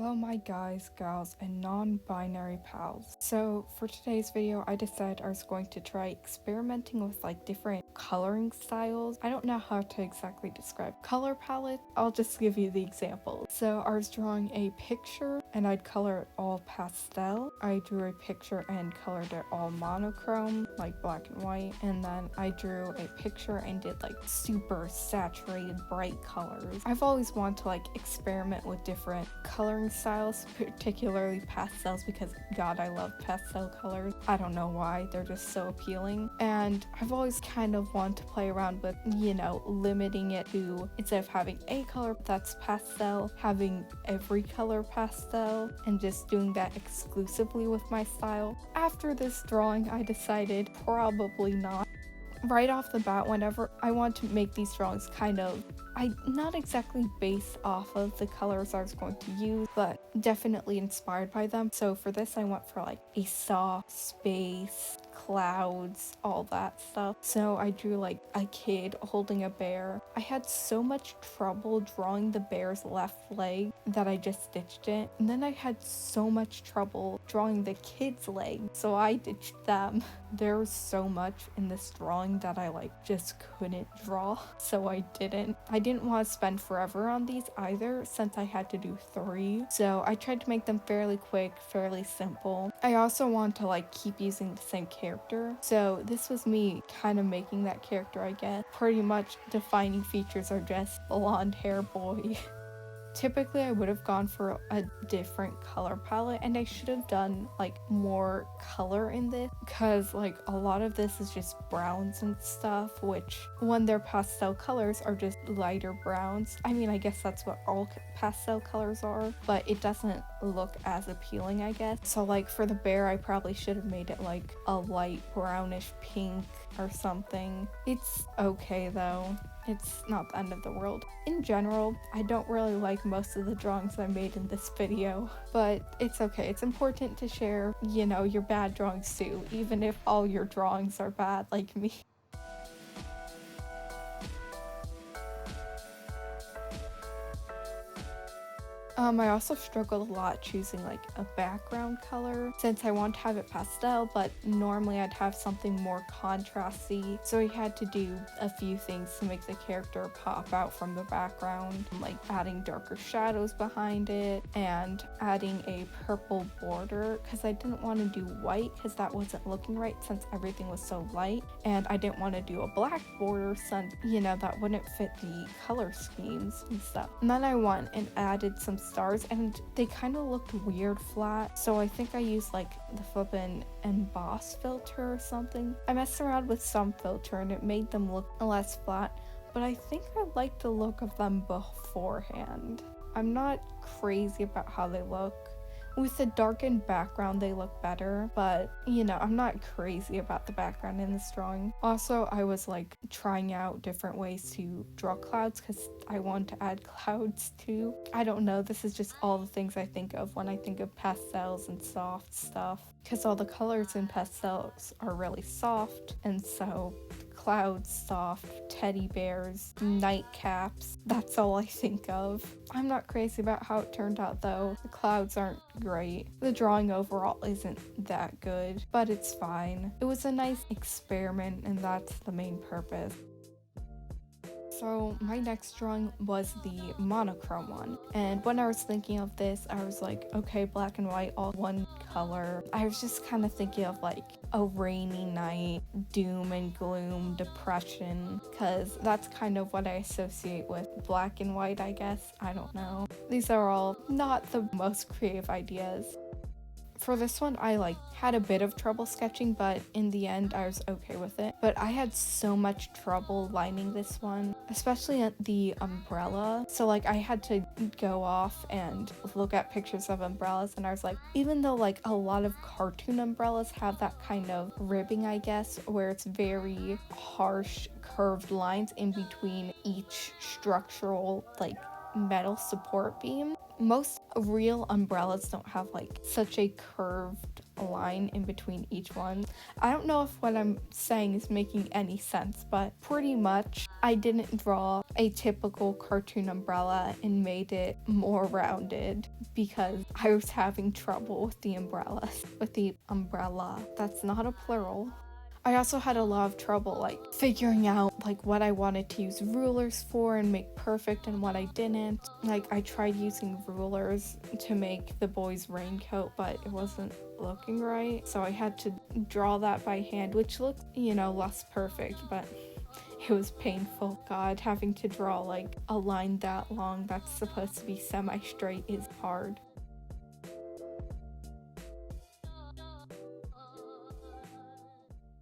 Hello my guys, gals, and non-binary pals. So for today's video, I decided I was going to try experimenting with like different coloring styles. I don't know how to exactly describe color palette. I'll just give you the example. So I was drawing a picture and I'd color it all pastel. I drew a picture and colored it all monochrome, like black and white. And then I drew a picture and did like super saturated bright colors. I've always wanted to like experiment with different coloring styles, particularly pastels, because god, I love pastel colors. I don't know why, they're just so appealing. And I've always kind of wanted to play around with, limiting it to, instead of having a color that's pastel, having every color pastel and just doing that exclusively with my style. After this drawing, I decided probably not. Right off the bat, whenever I want to make these drawings not exactly based off of the colors I was going to use, but definitely inspired by them. So for this, I went for like a soft space, clouds, all that stuff. So I drew like a kid holding a bear. I had so much trouble drawing the bear's left leg that I just stitched it. And then I had so much trouble drawing the kid's leg, so I ditched them. There was so much in this drawing that I just couldn't draw, so I didn't. I didn't want to spend forever on these either, since I had to do 3. So I tried to make them fairly quick, fairly simple. I also want to keep using the same character. So this was me kind of making that character, I guess. Pretty much defining features are just blonde hair boy. Typically, I would have gone for a different color palette, and I should have done more color in this, because a lot of this is just browns and stuff, which when they're pastel colors are just lighter browns. I mean, I guess that's what all pastel colors are, but it doesn't look as appealing, I guess. So for the bear, I probably should have made it a light brownish pink or something. It's okay though. It's not the end of the world. In general, I don't really like most of the drawings I made in this video, but it's okay. It's important to share, your bad drawings too, even if all your drawings are bad like me. I also struggled a lot choosing a background color, since I want to have it pastel, but normally I'd have something more contrasty, so I had to do a few things to make the character pop out from the background, like adding darker shadows behind it and adding a purple border, because I didn't want to do white because that wasn't looking right since everything was so light, and I didn't want to do a black border since, that wouldn't fit the color schemes and stuff. And then I went and added some stars, and they kind of looked weird flat, so I think I used the flippin' emboss filter or something. I messed around with some filter and it made them look less flat, but I think I like the look of them beforehand. I'm not crazy about how they look. With the darkened background, they look better, but I'm not crazy about the background in this drawing. Also, I was trying out different ways to draw clouds because I want to add clouds too. I don't know, this is just all the things I think of when I think of pastels and soft stuff, because all the colors in pastels are really soft, and so clouds, soft, teddy bears, nightcaps, that's all I think of. I'm not crazy about how it turned out though. The clouds aren't great. The drawing overall isn't that good, but it's fine. It was a nice experiment, and that's the main purpose. So my next drawing was the monochrome one, and when I was thinking of this, I was okay, black and white, all one color. I was just kind of thinking of a rainy night, doom and gloom, depression, because that's kind of what I associate with black and white, I guess. I don't know. These are all not the most creative ideas. For this one, I had a bit of trouble sketching, but in the end I was okay with it. But I had so much trouble lining this one, especially at the umbrella. So I had to go off and look at pictures of umbrellas, and I was even though a lot of cartoon umbrellas have that kind of ribbing, I guess, where it's very harsh curved lines in between each structural metal support beam, most real umbrellas don't have such a curved line in between each one. I don't know if what I'm saying is making any sense, but pretty much I didn't draw a typical cartoon umbrella and made it more rounded because I was having trouble with the umbrella. That's not a plural. I also had a lot of trouble like figuring out like what I wanted to use rulers for and make perfect and what I didn't. Like I tried using rulers to make the boy's raincoat, but it wasn't looking right. So I had to draw that by hand, which looked, less perfect, but it was painful. God, having to draw like a line that long that's supposed to be semi-straight is hard.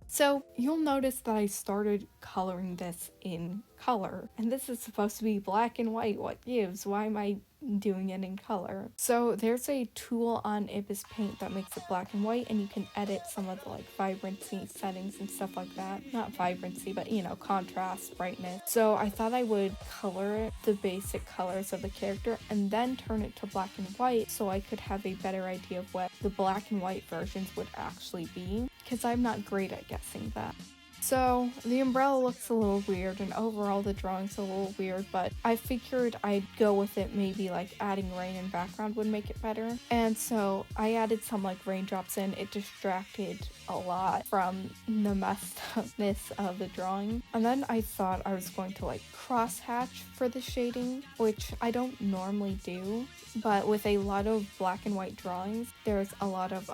So you'll notice that I started coloring this in color, and this is supposed to be black and white. What gives? Why am I doing it in color? So there's a tool on Ibis Paint that makes it black and white, and you can edit some of the like vibrancy settings and stuff like that. Not vibrancy, but contrast, brightness. So I thought I would color it the basic colors of the character and then turn it to black and white so I could have a better idea of what the black and white versions would actually be, because I'm not great at guessing that. So the umbrella looks a little weird and overall the drawing's a little weird, but I figured I'd go with it, maybe like adding rain in background would make it better. And so I added some like raindrops in. It distracted a lot from the messed upness of the drawing. And then I thought I was going to like cross hatch for the shading, which I don't normally do, but with a lot of black and white drawings, there's a lot of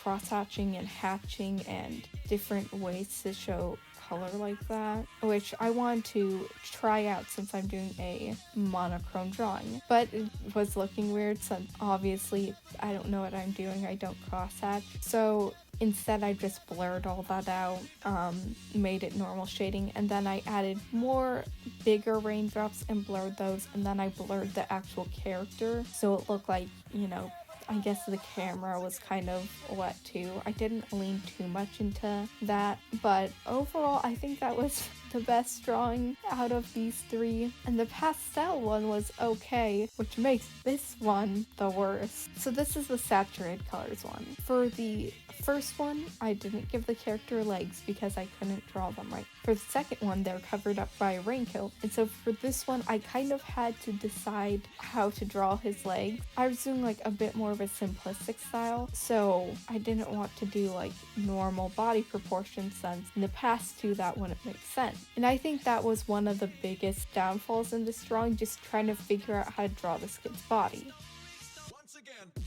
cross-hatching and hatching and different ways to show color like that, which I want to try out since I'm doing a monochrome drawing. But it was looking weird since obviously I don't know what I'm doing. I don't cross-hatch. So instead I just blurred all that out, made it normal shading, and then I added more bigger raindrops and blurred those, and then I blurred the actual character so it looked like, I guess the camera was kind of wet too. I didn't lean too much into that, but overall I think that was the best drawing out of these three. And the pastel one was okay, which makes this one the worst. So this is the saturated colors one. For the first one, I didn't give the character legs because I couldn't draw them right. For the second one, they're covered up by a raincoat. And so for this one, I kind of had to decide how to draw his legs. I was doing like a bit more of a simplistic style, so I didn't want to do like normal body proportions since in the past two that wouldn't make sense. And I think that was one of the biggest downfalls in this drawing, just trying to figure out how to draw this kid's body. Once again.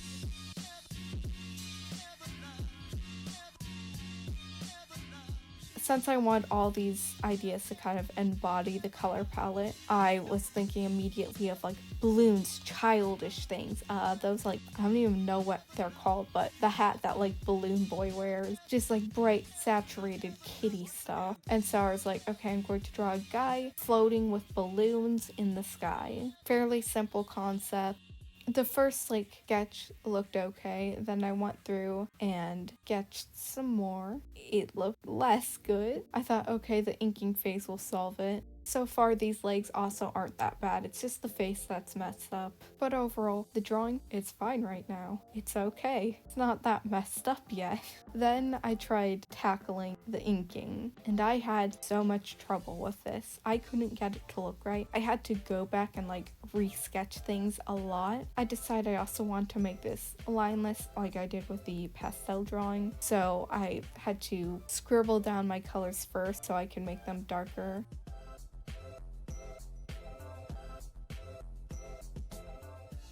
Since I want all these ideas to kind of embody the color palette, I was thinking immediately of like balloons, childish things. Those like, I don't even know what they're called, but the hat that like Balloon Boy wears. Just like bright, saturated kitty stuff. And so I was like, okay, I'm going to draw a guy floating with balloons in the sky. Fairly simple concept. The first like sketch looked okay, then I went through and sketched some more. It looked less good. I thought, okay, the inking phase will solve it. So far, these legs also aren't that bad. It's just the face that's messed up. But overall, the drawing is fine right now. It's okay. It's not that messed up yet. Then I tried tackling the inking, and I had so much trouble with this. I couldn't get it to look right. I had to go back and like re-sketch things a lot. I decided I also want to make this lineless like I did with the pastel drawing. So I had to scribble down my colors first so I can make them darker.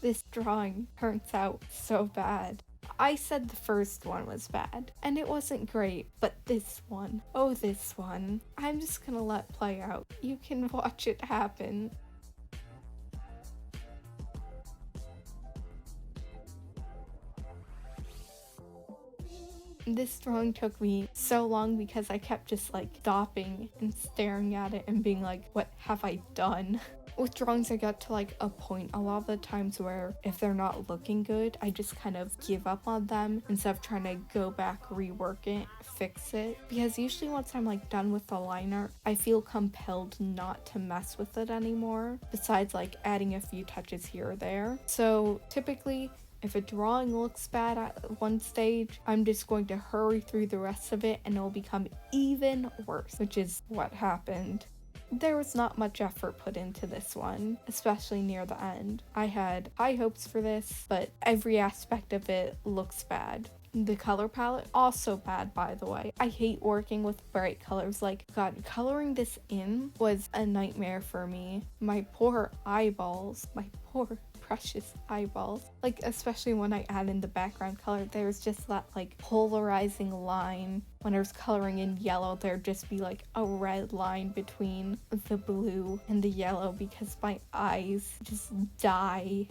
This drawing turns out so bad. I said the first one was bad, and it wasn't great, but this one, oh this one, I'm just gonna let play out. You can watch it happen. This drawing took me so long because I kept just like stopping and staring at it and being like, what have I done? With drawings, I got to like a point a lot of the times where if they're not looking good, I just kind of give up on them instead of trying to go back, rework it, fix it. Because usually once I'm like done with the line art, I feel compelled not to mess with it anymore, besides like adding a few touches here or there. So typically, if a drawing looks bad at one stage, I'm just going to hurry through the rest of it and it'll become even worse, which is what happened. there was not much effort put into this one, especially near the end. I had high hopes for this, but every aspect of it looks bad. The color palette, also bad, by the way. I hate working with bright colors. Like, God, coloring this in was a nightmare for me. My poor eyeballs, my poor precious eyeballs. Like, especially when I add in the background color, there's just that like polarizing line. When I was coloring in yellow, there'd just be like a red line between the blue and the yellow because my eyes just die.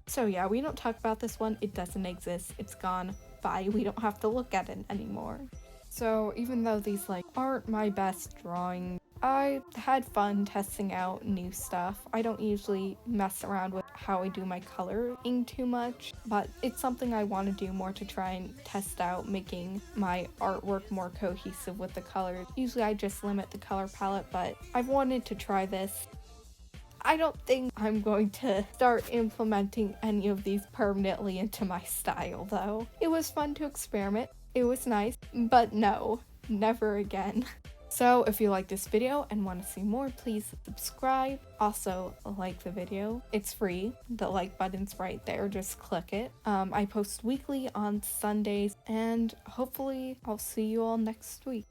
So yeah, we don't talk about this one. It doesn't exist. It's gone. Bye. We don't have to look at it anymore. So even though these like aren't my best drawing, I had fun testing out new stuff. I don't usually mess around with how I do my coloring too much, but it's something I want to do more to try and test out, making my artwork more cohesive with the colors. Usually I just limit the color palette, but I've wanted to try this. I don't think I'm going to start implementing any of these permanently into my style though. It was fun to experiment, it was nice, but no, never again. So if you like this video and want to see more, please subscribe. Also, like the video. It's free. The like button's right there. Just click it. I post weekly on Sundays, and hopefully I'll see you all next week.